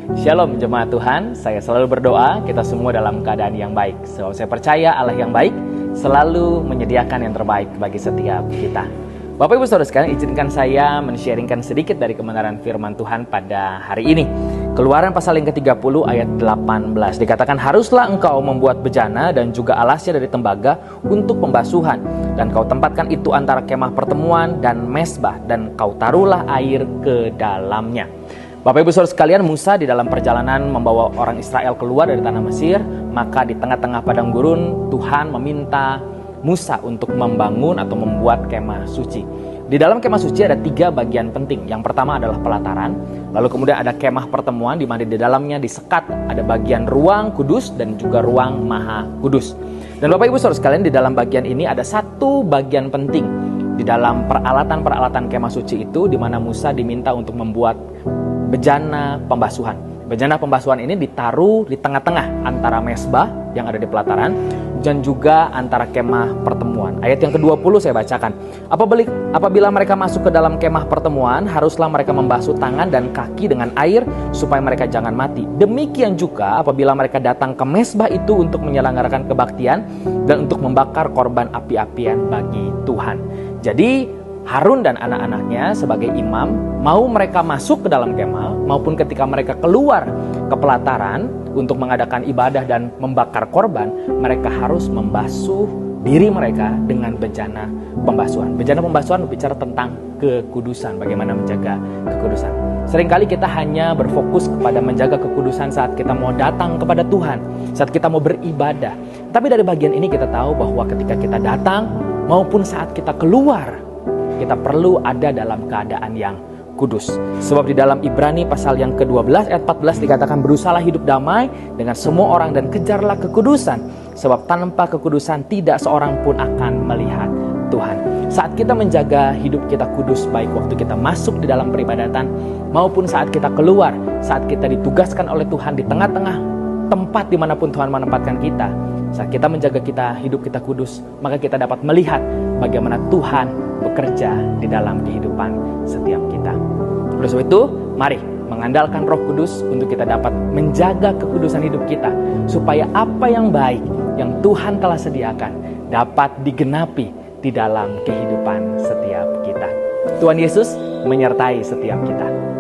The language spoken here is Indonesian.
Shalom jemaat Tuhan, saya selalu berdoa kita semua dalam keadaan yang baik. So, saya percaya Allah yang baik selalu menyediakan yang terbaik bagi setiap kita. Bapak Ibu Saudara sekalian, izinkan saya men-sharingkan sedikit dari kebenaran firman Tuhan pada hari ini. Keluaran pasal yang ke-30 ayat 18 dikatakan, haruslah engkau membuat bejana dan juga alasnya dari tembaga untuk pembasuhan, dan kau tempatkan itu antara kemah pertemuan dan mesbah, dan kau taruhlah air ke dalamnya. Bapak Ibu Saudara sekalian, Musa di dalam perjalanan membawa orang Israel keluar dari tanah Mesir, maka di tengah-tengah padang gurun Tuhan meminta Musa untuk membangun atau membuat kemah suci. Di dalam kemah suci ada 3 bagian penting. Yang pertama adalah pelataran, lalu kemudian ada kemah pertemuan di mana di dalamnya disekat ada bagian ruang kudus dan juga ruang maha kudus. Dan Bapak Ibu Saudara sekalian, di dalam bagian ini ada satu bagian penting di dalam peralatan-peralatan kemah suci itu, di mana Musa diminta untuk membuat bejana pembasuhan. Bejana pembasuhan ini ditaruh di tengah-tengah antara mesbah yang ada di pelataran dan juga antara kemah pertemuan. Ayat yang ke-20 saya bacakan. Apabila mereka masuk ke dalam kemah pertemuan, haruslah mereka membasuh tangan dan kaki dengan air supaya mereka jangan mati. Demikian juga apabila mereka datang ke mesbah itu untuk menyelenggarakan kebaktian dan untuk membakar korban api-apian bagi Tuhan. Jadi Harun dan anak-anaknya sebagai imam, mau mereka masuk ke dalam kemah maupun ketika mereka keluar ke pelataran untuk mengadakan ibadah dan membakar korban, mereka harus membasuh diri mereka dengan bejana pembasuhan. Bejana pembasuhan berbicara tentang kekudusan, bagaimana menjaga kekudusan. Seringkali kita hanya berfokus kepada menjaga kekudusan saat kita mau datang kepada Tuhan, saat kita mau beribadah. Tapi dari bagian ini kita tahu bahwa ketika kita datang maupun saat kita keluar, kita perlu ada dalam keadaan yang kudus. Sebab di dalam Ibrani pasal yang ke-12 ayat 14 dikatakan, berusahalah hidup damai dengan semua orang dan kejarlah kekudusan. Sebab tanpa kekudusan tidak seorang pun akan melihat Tuhan. Saat kita menjaga hidup kita kudus, baik waktu kita masuk di dalam peribadatan maupun saat kita keluar, saat kita ditugaskan oleh Tuhan di tengah-tengah tempat dimanapun Tuhan menempatkan kita, saat kita menjaga hidup kita kudus, maka kita dapat melihat bagaimana Tuhan bekerja di dalam kehidupan setiap kita. Oleh sebab itu, mari mengandalkan Roh Kudus untuk kita dapat menjaga kekudusan hidup kita, supaya apa yang baik yang Tuhan telah sediakan dapat digenapi di dalam kehidupan setiap kita. Tuhan Yesus menyertai setiap kita.